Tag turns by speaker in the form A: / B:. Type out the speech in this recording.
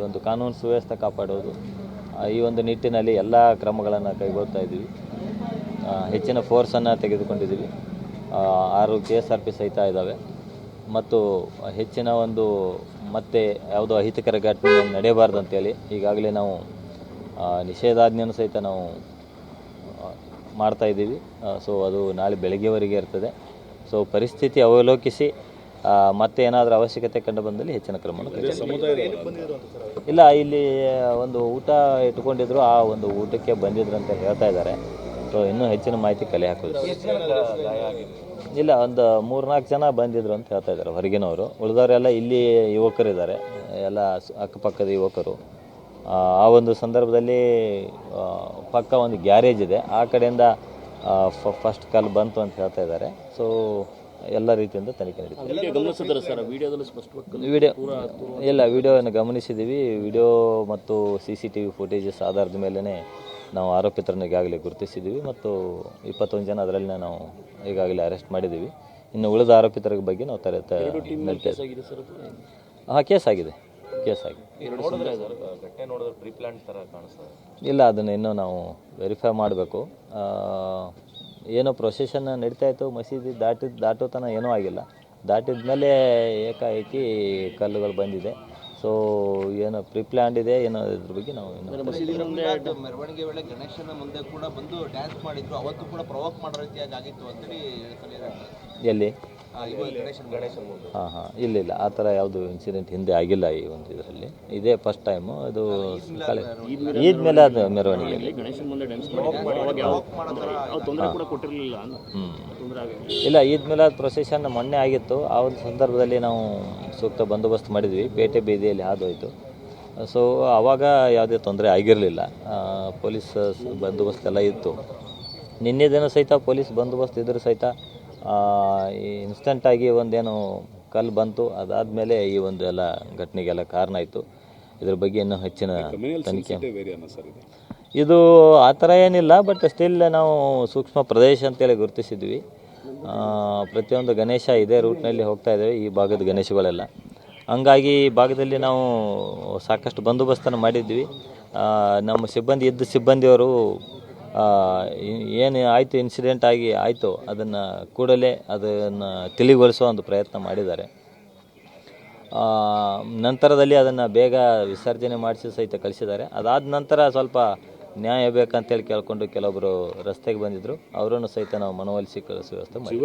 A: ಒಂದು ಕಾನೂನು ಸುವ್ಯವಸ್ಥೆ ಕಾಪಾಡೋದು, ಈ ಒಂದು ನಿಟ್ಟಿನಲ್ಲಿ ಎಲ್ಲ ಕ್ರಮಗಳನ್ನು ಕೈಗೊಳ್ತಾ ಇದ್ದೀವಿ. ಹೆಚ್ಚಿನ ಫೋರ್ಸನ್ನು ತೆಗೆದುಕೊಂಡಿದ್ದೀವಿ. 6 KSRP ಸಹಿತ ಇದ್ದಾವೆ ಮತ್ತು ಹೆಚ್ಚಿನ ಒಂದು ಮತ್ತೆ ಯಾವುದೋ ಅಹಿತಕರ ಘಟನೆ ನಡೆಯಬಾರ್ದು ಅಂತೇಳಿ ಈಗಾಗಲೇ ನಾವು ನಿಷೇಧಾಜ್ಞೆಯನ್ನು ಸಹಿತ ನಾವು ಮಾಡ್ತಾ ಇದ್ದೀವಿ. ಸೊ ಅದು ನಾಳೆ ಬೆಳಗ್ಗೆವರೆಗೆ ಇರ್ತದೆ. ಸೊ ಪರಿಸ್ಥಿತಿ ಅವಲೋಕಿಸಿ ಮತ್ತೆ ಏನಾದರೂ ಅವಶ್ಯಕತೆ ಕಂಡು ಬಂದಲ್ಲಿ ಹೆಚ್ಚಿನ ಕ್ರಮವನ್ನು ಇಲ್ಲ, ಇಲ್ಲಿ ಒಂದು ಊಟ ಇಟ್ಕೊಂಡಿದ್ರು, ಆ ಒಂದು ಊಟಕ್ಕೆ ಬಂದಿದ್ರು ಅಂತ ಹೇಳ್ತಾ ಇದ್ದಾರೆ. ಸೊ ಇನ್ನೂ ಹೆಚ್ಚಿನ ಮಾಹಿತಿ ಕಲೆ ಹಾಕೋದು ಇಲ್ಲ, ಒಂದು 3-4 ಜನ ಬಂದಿದ್ರು ಅಂತ ಹೇಳ್ತಾ ಇದ್ದಾರೆ ಹೊರಗಿನವರು. ಉಳಿದವರೆಲ್ಲ ಇಲ್ಲಿ ಯುವಕರಿದ್ದಾರೆ, ಎಲ್ಲ ಅಕ್ಕಪಕ್ಕದ ಯುವಕರು. ಆ ಒಂದು ಸಂದರ್ಭದಲ್ಲಿ ಪಕ್ಕ ಒಂದು ಗ್ಯಾರೇಜ್ ಇದೆ, ಆ ಕಡೆಯಿಂದ ಫಸ್ಟ್ ಕಾಲ್ ಬಂತು ಅಂತ ಹೇಳ್ತಾ ಇದ್ದಾರೆ. ಸೊ ಎಲ್ಲ ರೀತಿಯಿಂದ ತನಿಖೆ ನಡೀತದೆ. ವಿಡಿಯೋವನ್ನು ಗಮನಿಸಿದ್ದೀವಿ. ವಿಡಿಯೋ ಮತ್ತು CCTV ಫುಟೇಜಸ್ ಆಧಾರದ ಮೇಲೇ ನಾವು ಆರೋಪಿತರನ್ನು ಈಗಾಗಲೇ ಗುರುತಿಸಿದ್ದೀವಿ ಮತ್ತು 21 ಜನ ಅದರಲ್ಲಿ ನಾವು ಈಗಾಗಲೇ ಅರೆಸ್ಟ್ ಮಾಡಿದ್ದೀವಿ. ಇನ್ನು ಉಳಿದ ಆರೋಪಿತರ ಬಗ್ಗೆ ನಾವು ಕೇಸ್ ಆಗಿದೆ. ಇಲ್ಲ, ಅದನ್ನು ಇನ್ನೂ ನಾವು ವೆರಿಫೈ ಮಾಡಬೇಕು. ಏನೋ ಪ್ರೊಸೆಷನ್ ನಡೀತಾ ಇತ್ತು, ಮಸೀದಿ ದಾಟೋ ತನಕ ಏನೂ ಆಗಿಲ್ಲ. ದಾಟಿದ ಮೇಲೆ ಏಕಾಏಕಿ ಕಲ್ಲುಗಳು ಬಂದಿದೆ. ಸೊ ಏನೋ ಪ್ರಿಪ್ಲ್ಯಾಂಡ್ ಇದೆ, ಏನೋ ಇದ್ರ ಬಗ್ಗೆ ನಾವು
B: ಮೆರವಣಿಗೆ ವೇಳೆ ಗಣೇಶನ ಮುಂದೆ ಕೂಡ ಬಂದು ಡ್ಯಾನ್ಸ್ ಮಾಡಿದ್ರು, ಅವತ್ತು ಕೂಡ ಪ್ರವೋಕ್ ಮಾಡೋ ರೀತಿಯಾಗಿ ಆಗಿತ್ತು ಅಂತೇಳಿ
A: ಎಲ್ಲಿ
B: ಗಣೇಶನ್ ಮುಂದೆ.
A: ಇಲ್ಲ, ಆ ಥರ ಯಾವುದು ಇನ್ಸಿಡೆಂಟ್ ಹಿಂದೆ ಆಗಿಲ್ಲ. ಈ ಒಂದು ಇದರಲ್ಲಿ ಇದೇ ಫಸ್ಟ್ ಟೈಮು. ಅದು ಈದ್ ಮೇಲೆ ಅದು ಮೆರವಣಿಗೆಯಲ್ಲಿ ಇಲ್ಲ, ಈದ್ ಮೇಲೆ ಅದು ಪ್ರೊಸೆಷನ್ ಮೊನ್ನೆ ಆಗಿತ್ತು. ಆ ಒಂದು ಸಂದರ್ಭದಲ್ಲಿ ನಾವು ಸೂಕ್ತ ಬಂದೋಬಸ್ತ್ ಮಾಡಿದ್ವಿ, ಪೇಟೆ ಬೀದಿಯಲ್ಲಿ ಹಾದೋಯ್ತು. ಸೊ ಆವಾಗ ಯಾವುದೇ ತೊಂದರೆ ಆಗಿರಲಿಲ್ಲ, ಪೊಲೀಸ್ ಬಂದೋಬಸ್ತ್ ಎಲ್ಲ ಇತ್ತು. ನಿನ್ನೆ ದಿನ ಸಹಿತ ಪೊಲೀಸ್ ಬಂದೋಬಸ್ತ್ ಇದ್ರೂ ಸಹಿತ ಇನ್ಸ್ಟೆಂಟಾಗಿ ಒಂದೇನು ಕಲ್ಲು ಬಂತು, ಅದಾದಮೇಲೆ ಈ ಒಂದು ಎಲ್ಲ ಘಟನೆಗೆಲ್ಲ ಕಾರಣ ಆಯಿತು. ಇದ್ರ ಬಗ್ಗೆ ಇನ್ನೂ ಹೆಚ್ಚಿನ ತನಿಖೆ ಇದು ಆ ಥರ ಏನಿಲ್ಲ, ಬಟ್ ಸ್ಟಿಲ್ ನಾವು ಸೂಕ್ಷ್ಮ ಪ್ರದೇಶ ಅಂತೇಳಿ ಗುರುತಿಸಿದ್ವಿ. ಪ್ರತಿಯೊಂದು ಗಣೇಶ ಇದೇ ರೂಟ್ನಲ್ಲಿ ಹೋಗ್ತಾ ಇದ್ದೇವೆ, ಈ ಭಾಗದ ಗಣೇಶಗಳೆಲ್ಲ. ಹಂಗಾಗಿ ಈ ಭಾಗದಲ್ಲಿ ನಾವು ಸಾಕಷ್ಟು ಬಂದೋಬಸ್ತನ್ನು ಮಾಡಿದ್ವಿ. ನಮ್ಮ ಸಿಬ್ಬಂದಿಯವರು ಏನು ಆಯಿತು, ಇನ್ಸಿಡೆಂಟ್ ಆಯಿತು, ಅದನ್ನು ಕೂಡಲೇ ಅದನ್ನು ತಿಳಿಗೊಳಿಸುವ ಒಂದು ಪ್ರಯತ್ನ ಮಾಡಿದ್ದಾರೆ. ನಂತರದಲ್ಲಿ ಅದನ್ನು ಬೇಗ ವಿಸರ್ಜನೆ ಮಾಡಿಸಿ ಸಹಿತ ಕಳಿಸಿದ್ದಾರೆ. ಅದಾದ ನಂತರ ಸ್ವಲ್ಪ ನ್ಯಾಯ ಬೇಕಂತೇಳಿ ಕೇಳಿಕೊಂಡು ಕೆಲವೊಬ್ಬರು ರಸ್ತೆಗೆ ಬಂದಿದ್ದರು, ಅವರನ್ನು ಸಹಿತ ನಾವು ಮನವೊಲಿಸಿ ಕಳಿಸೋ ವ್ಯವಸ್ಥೆ ಮಾಡಿದ್ವಿ.